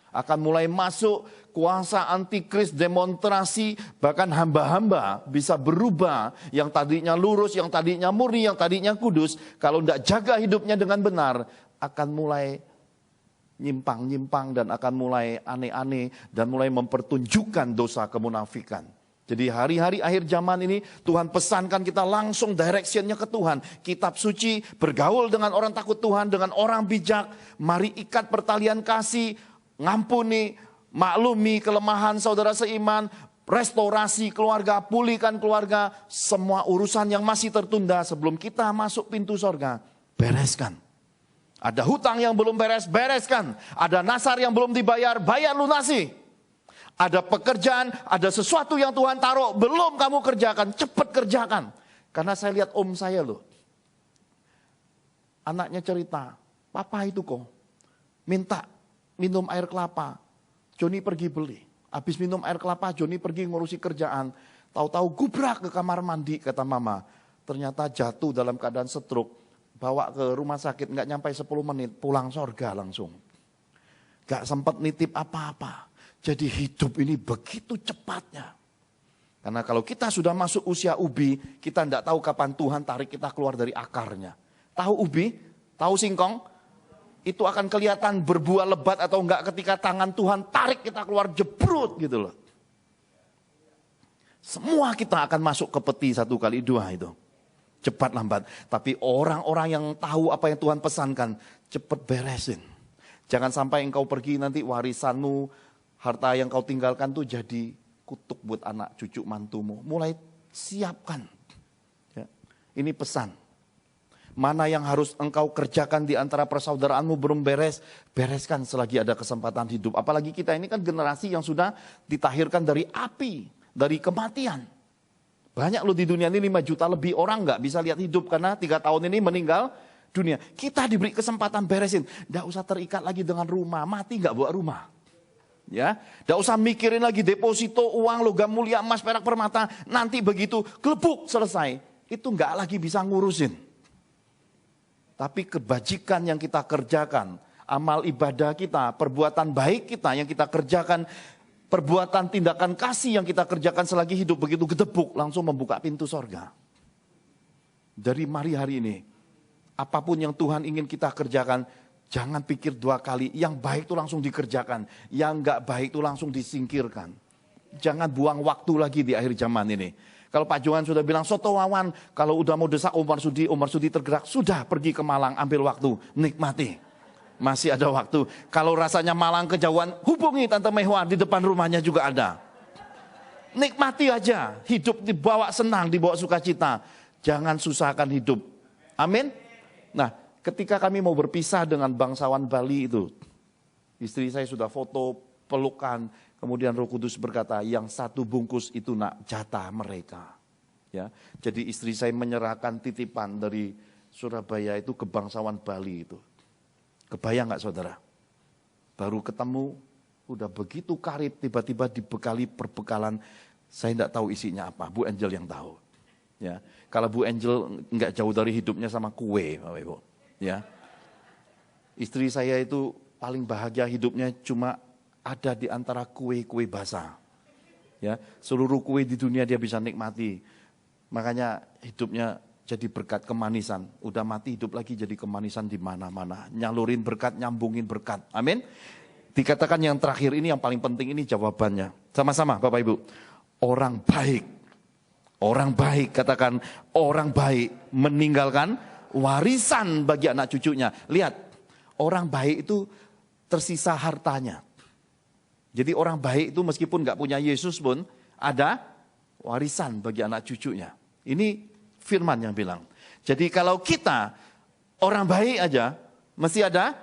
Akan mulai masuk kuasa antikris, demonstrasi, bahkan hamba-hamba bisa berubah. Yang tadinya lurus, yang tadinya murni, yang tadinya kudus. Kalau tidak jaga hidupnya dengan benar, akan mulai nyimpang-nyimpang dan akan mulai aneh-aneh dan mulai mempertunjukkan dosa kemunafikan. Jadi hari-hari akhir zaman ini Tuhan pesankan kita langsung directionnya ke Tuhan. Kitab suci, bergaul dengan orang takut Tuhan, dengan orang bijak. Mari ikat pertalian kasih, ngampuni, maklumi kelemahan saudara seiman, restorasi keluarga, pulihkan keluarga. Semua urusan yang masih tertunda sebelum kita masuk pintu sorga, bereskan. Ada hutang yang belum beres, bereskan. Ada nasar yang belum dibayar, bayar lunasi. Ada pekerjaan, ada sesuatu yang Tuhan taruh, belum kamu kerjakan, cepat kerjakan. Karena saya lihat om saya loh. Anaknya cerita, papa itu kok minta minum air kelapa. Joni pergi beli. Habis minum air kelapa, Joni pergi ngurusi kerjaan. Tahu-tahu gubrak ke kamar mandi, kata mama. Ternyata jatuh dalam keadaan stroke. Bawa ke rumah sakit, nggak nyampe 10 menit, pulang sorga langsung. Gak sempat nitip apa-apa. Jadi hidup ini begitu cepatnya. Karena kalau kita sudah masuk usia ubi, kita tidak tahu kapan Tuhan tarik kita keluar dari akarnya. Tahu ubi? Tahu singkong? Itu akan kelihatan berbuah lebat atau enggak ketika tangan Tuhan tarik kita keluar jebrut gitu loh. Semua kita akan masuk ke peti 1 kali 2 itu. Cepat lambat. Tapi orang-orang yang tahu apa yang Tuhan pesankan, cepat beresin. Jangan sampai engkau pergi nanti warisanmu, harta yang kau tinggalkan tuh jadi kutuk buat anak cucu mantumu. Mulai siapkan. Ya. Ini pesan. Mana yang harus engkau kerjakan di antara persaudaraanmu belum beres, bereskan selagi ada kesempatan hidup. Apalagi kita ini kan generasi yang sudah ditahirkan dari api, dari kematian. Banyak loh di dunia ini 5 juta lebih orang nggak bisa lihat hidup karena 3 tahun ini meninggal dunia. Kita diberi kesempatan beresin. Nggak usah terikat lagi dengan rumah, mati nggak bawa rumah. Ya, nggak usah mikirin lagi deposito uang logam mulia emas perak permata. Nanti begitu gelebuk selesai, itu nggak lagi bisa ngurusin. Tapi kebajikan yang kita kerjakan, amal ibadah kita, perbuatan baik kita yang kita kerjakan, perbuatan tindakan kasih yang kita kerjakan selagi hidup begitu gedebuk langsung membuka pintu sorga. Dari mari hari ini, apapun yang Tuhan ingin kita kerjakan, jangan pikir 2 kali, yang baik itu langsung dikerjakan, yang enggak baik itu langsung disingkirkan. Jangan buang waktu lagi di akhir zaman ini. Kalau Pak Johan sudah bilang, Soto Wawan, kalau udah mau desak Umar Sudi tergerak, sudah pergi ke Malang, ambil waktu, nikmati. Masih ada waktu. Kalau rasanya Malang kejauhan, hubungi Tante Mehwa, di depan rumahnya juga ada. Nikmati aja, hidup dibawa senang, dibawa sukacita. Jangan susahkan hidup. Amin. Nah, ketika kami mau berpisah dengan bangsawan Bali itu, istri saya sudah foto, pelukan, kemudian Roh Kudus berkata, yang 1 bungkus itu nak jatah mereka. Ya, jadi istri saya menyerahkan titipan dari Surabaya itu ke bangsawan Bali itu. Kebayang gak saudara? Baru ketemu, udah begitu karib, tiba-tiba dibekali perbekalan, saya tidak tahu isinya apa, Bu Angel yang tahu. Ya, kalau Bu Angel nggak jauh dari hidupnya sama kue, Bapak Ibu. Ya, istri saya itu paling bahagia hidupnya cuma ada di antara kue-kue basah. Ya, seluruh kue di dunia dia bisa nikmati. Makanya hidupnya jadi berkat kemanisan. Udah mati hidup lagi jadi kemanisan di mana-mana. Nyalurin berkat, nyambungin berkat. Amin. Dikatakan yang terakhir ini yang paling penting ini jawabannya. Sama-sama Bapak Ibu. Orang baik. Orang baik, katakan orang baik meninggalkan warisan bagi anak cucunya. Lihat, orang baik itu tersisa hartanya. Jadi orang baik itu meskipun gak punya Yesus pun ada warisan bagi anak cucunya. Ini firman yang bilang. Jadi kalau kita orang baik aja mesti ada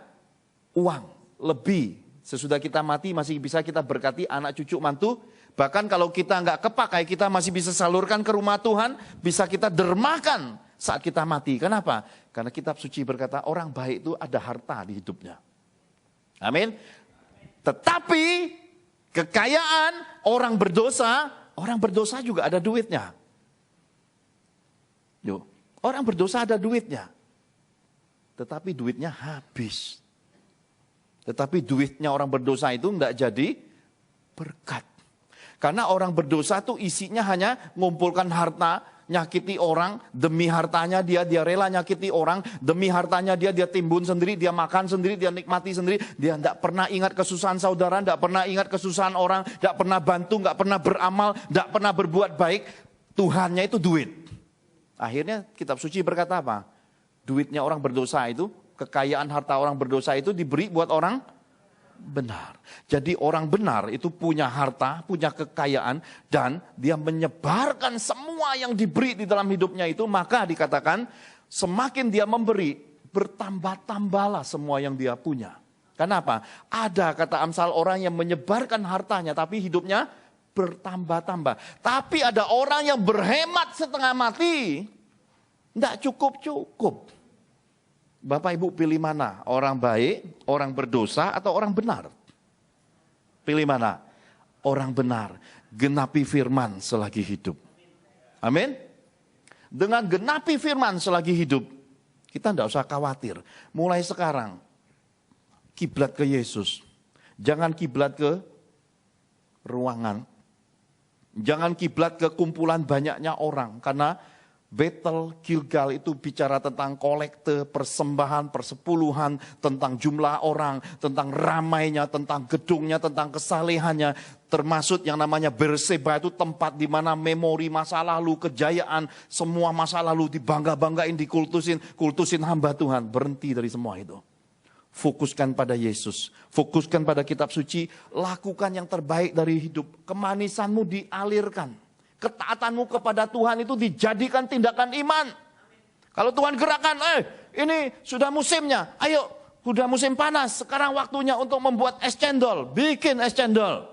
uang lebih. Sesudah kita mati masih bisa kita berkati anak cucu mantu. Bahkan kalau kita nggak kepakai kita masih bisa salurkan ke rumah Tuhan. Bisa kita dermakan saat kita mati. Kenapa? Karena kitab suci berkata orang baik itu ada harta di hidupnya. Amin. Tetapi kekayaan orang berdosa juga ada duitnya. Yo, orang berdosa ada duitnya. Tetapi duitnya habis. Tetapi duitnya orang berdosa itu enggak jadi berkat. Karena orang berdosa itu isinya hanya ngumpulkan harta, nyakiti orang, demi hartanya dia rela nyakiti orang, demi hartanya dia timbun sendiri, dia makan sendiri, dia nikmati sendiri, dia enggak pernah ingat kesusahan saudara, enggak pernah ingat kesusahan orang, enggak pernah bantu, enggak pernah beramal, enggak pernah berbuat baik. Tuhannya itu duit. Akhirnya kitab suci berkata apa? Duitnya orang berdosa itu, kekayaan harta orang berdosa itu diberi buat orang benar. Jadi orang benar itu punya harta, punya kekayaan, dan dia menyebarkan semua yang diberi di dalam hidupnya itu. Maka dikatakan semakin dia memberi, bertambah-tambahlah semua yang dia punya. Kenapa? Ada kata Amsal orang yang menyebarkan hartanya tapi hidupnya bertambah-tambah. Tapi ada orang yang berhemat setengah mati, tidak cukup-cukup. Bapak Ibu pilih mana? Orang baik, orang berdosa, atau orang benar? Pilih mana? Orang benar. Genapi firman selagi hidup. Amin. Dengan genapi firman selagi hidup, kita tidak usah khawatir. Mulai sekarang, kiblat ke Yesus. Jangan kiblat ke ruangan. Jangan kiblat ke kumpulan banyaknya orang. Karena Betel, Gilgal itu bicara tentang kolekte, persembahan, persepuluhan, tentang jumlah orang, tentang ramainya, tentang gedungnya, tentang kesalehannya. Termasuk yang namanya Berseba itu tempat di mana memori masa lalu, kejayaan, semua masa lalu dibangga-banggain, kultusin hamba Tuhan. Berhenti dari semua itu. Fokuskan pada Yesus, fokuskan pada kitab suci, lakukan yang terbaik dari hidup. Kemanisanmu dialirkan. Ketaatanmu kepada Tuhan itu dijadikan tindakan iman. Kalau Tuhan gerakan, ini sudah musimnya, ayo, sudah musim panas, sekarang waktunya untuk membuat es cendol, bikin es cendol.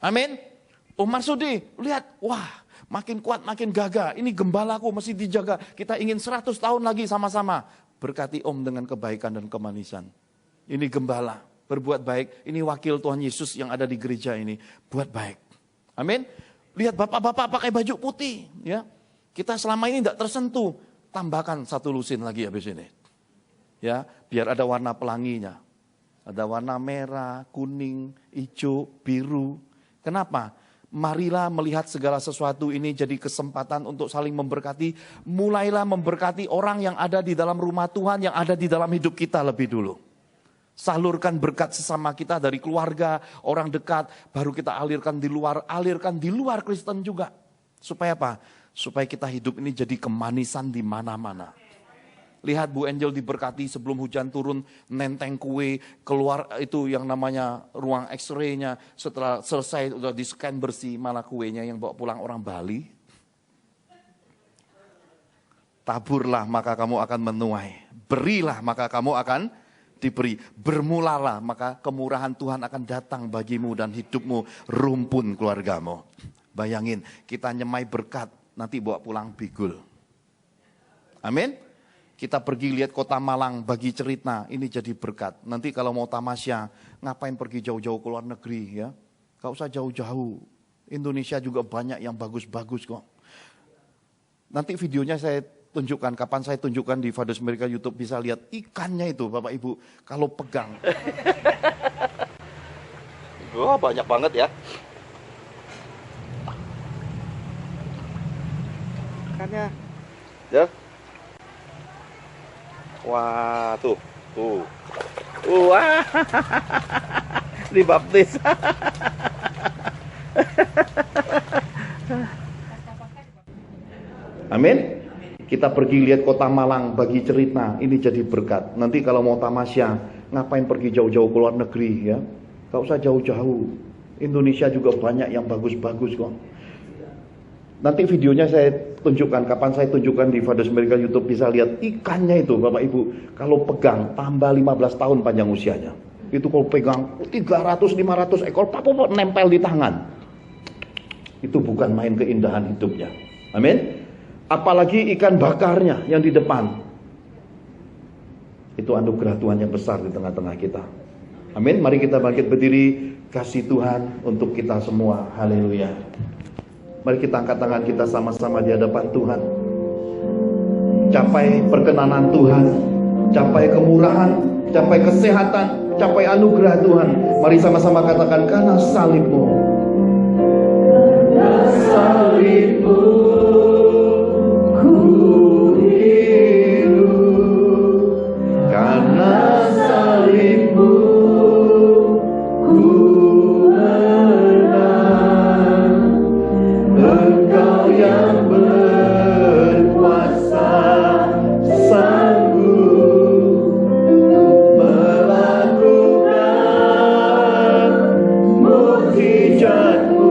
Amin. Marsudi, lihat, wah, makin kuat, makin gagah, ini gembalaku mesti dijaga, kita ingin 100 tahun lagi sama-sama. Berkati Om dengan kebaikan dan kemanisan. Ini gembala, berbuat baik, ini wakil Tuhan Yesus yang ada di gereja ini, buat baik. Amin. Lihat bapak-bapak pakai baju putih, ya. Kita selama ini tidak tersentuh. Tambahkan 1 lusin lagi habis ini. Ya, biar ada warna pelanginya. Ada warna merah, kuning, hijau, biru. Kenapa? Marilah melihat segala sesuatu ini jadi kesempatan untuk saling memberkati. Mulailah memberkati orang yang ada di dalam rumah Tuhan, yang ada di dalam hidup kita lebih dulu. Salurkan berkat sesama kita dari keluarga, orang dekat, baru kita alirkan di luar Kristen juga. Supaya apa? Supaya kita hidup ini jadi kemanisan di mana-mana. Lihat Bu Angel diberkati sebelum hujan turun, nenteng kue, keluar itu yang namanya ruang X-ray-nya. Setelah selesai udah di-scan bersih, malah kuenya yang bawa pulang orang Bali. Taburlah maka kamu akan menuai, berilah maka kamu akan diberi. Bermulalah maka kemurahan Tuhan akan datang bagimu dan hidupmu, rumpun keluargamu. Bayangin kita nyemai berkat, nanti bawa pulang bigul. Amin. Kita pergi lihat kota Malang, bagi cerita, ini jadi berkat. Nanti kalau mau tamasya, ngapain pergi jauh-jauh ke luar negeri ya? Gak usah jauh-jauh. Indonesia juga banyak yang bagus-bagus kok. Nanti videonya saya tunjukkan, kapan saya tunjukkan di Fathers Miracle YouTube, bisa lihat ikannya itu Bapak Ibu kalau pegang. Wah, banyak banget ya. Ikannya. Ya. Wah, tuh. Wah. Dibaptis. Amin. Kita pergi lihat kota Malang, bagi cerita, ini jadi berkat. Nanti kalau mau tamasya, ngapain pergi jauh-jauh ke luar negeri ya? Gak usah jauh-jauh. Indonesia juga banyak yang bagus-bagus kok. Nanti videonya saya tunjukkan, kapan saya tunjukkan di Fathers Miracle YouTube, bisa lihat ikannya itu Bapak Ibu. Kalau pegang, tambah 15 tahun panjang usianya. Itu kalau pegang 300-500 ekor, apa-apa nempel di tangan. Itu bukan main keindahan hidupnya. Amin. Apalagi ikan bakarnya yang di depan. Itu anugerah Tuhan yang besar di tengah-tengah kita. Amin. Mari kita bangkit berdiri, kasih Tuhan untuk kita semua. Haleluya. Mari kita angkat tangan kita sama-sama di hadapan Tuhan. Capai perkenanan Tuhan, capai kemurahan, capai kesehatan, capai anugerah Tuhan. Mari sama-sama katakan, karena salib-Mu. Karena salib-Mu ku hidup. Karena salib-Mu ku menang. Engkau yang berkuasa sanggup melakukan mukjizat-Mu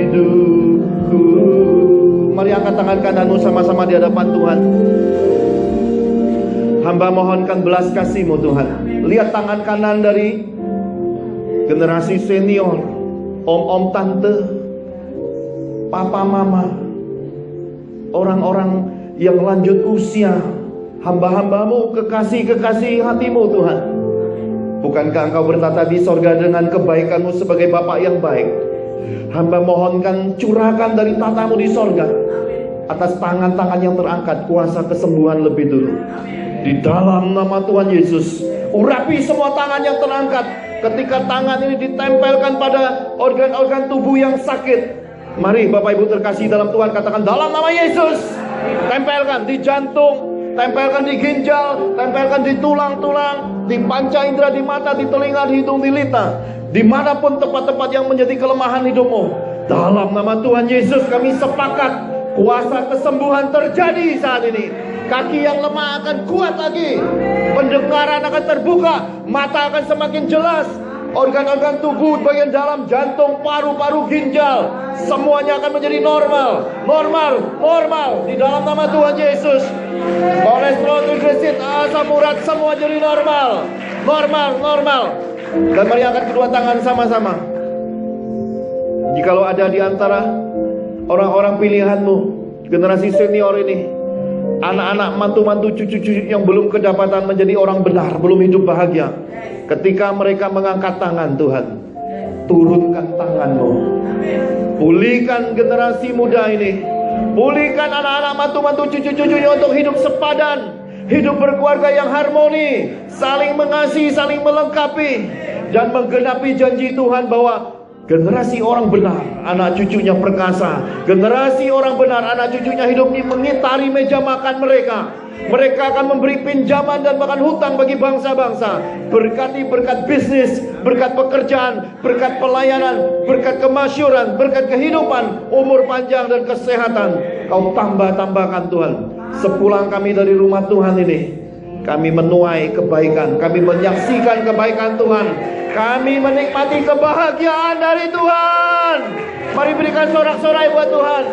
hidupku. Mari angkat tangan kananmu sama-sama di hadapan Tuhan. Hamba mohonkan belas kasih-Mu Tuhan. Lihat tangan kanan dari generasi senior, om-om tante, papa mama, orang-orang yang lanjut usia, hamba-hambamu, kekasih-kekasih hatimu Tuhan. Bukankah Engkau bertata di sorga dengan kebaikan-Mu sebagai Bapa yang baik? Hamba mohonkan curahkan dari tatamu di sorga atas tangan-tangan yang terangkat, kuasa kesembuhan lebih dulu. Di dalam nama Tuhan Yesus, urapi semua tangan yang terangkat. Ketika tangan ini ditempelkan pada organ-organ tubuh yang sakit, mari Bapak Ibu terkasih dalam Tuhan, katakan dalam nama Yesus. Tempelkan di jantung, tempelkan di ginjal, tempelkan di tulang-tulang, di panca indera, di mata, di telinga, di hidung, di lidah, dimanapun tempat-tempat yang menjadi kelemahan hidupmu. Dalam nama Tuhan Yesus kami sepakat, kuasa kesembuhan terjadi saat ini. Kaki yang lemah akan kuat lagi, pendengaran akan terbuka, mata akan semakin jelas, organ-organ tubuh bagian dalam, jantung, paru-paru, ginjal, semuanya akan menjadi normal, normal di dalam nama Tuhan Yesus. Kolesterol, trigliserid, asam urat, semua jadi normal. Dan mari angkat kedua tangan sama-sama. Jikalau ada di antara orang-orang pilihanmu, generasi senior ini, anak-anak, mantu-mantu, cucu-cucu yang belum kedapatan menjadi orang benar, belum hidup bahagia, ketika mereka mengangkat tangan, Tuhan, turunkan tangan-Mu, pulihkan generasi muda ini, pulihkan anak-anak, mantu-mantu, cucu-cucunya untuk hidup sepadan, hidup berkeluarga yang harmoni, saling mengasihi, saling melengkapi, dan menggenapi janji Tuhan bahwa generasi orang benar, anak cucunya perkasa. Generasi orang benar, anak cucunya hidup mengitari meja makan mereka. Mereka akan memberi pinjaman dan bahkan hutang bagi bangsa-bangsa. Berkati berkat bisnis, berkat pekerjaan, berkat pelayanan, berkat kemasyuran, berkat kehidupan, umur panjang dan kesehatan. Kau tambah-tambahkan Tuhan. Sepulang kami dari rumah Tuhan ini, kami menuai kebaikan, kami menyaksikan kebaikan Tuhan, kami menikmati kebahagiaan dari Tuhan. Mari berikan sorak-sorai buat Tuhan.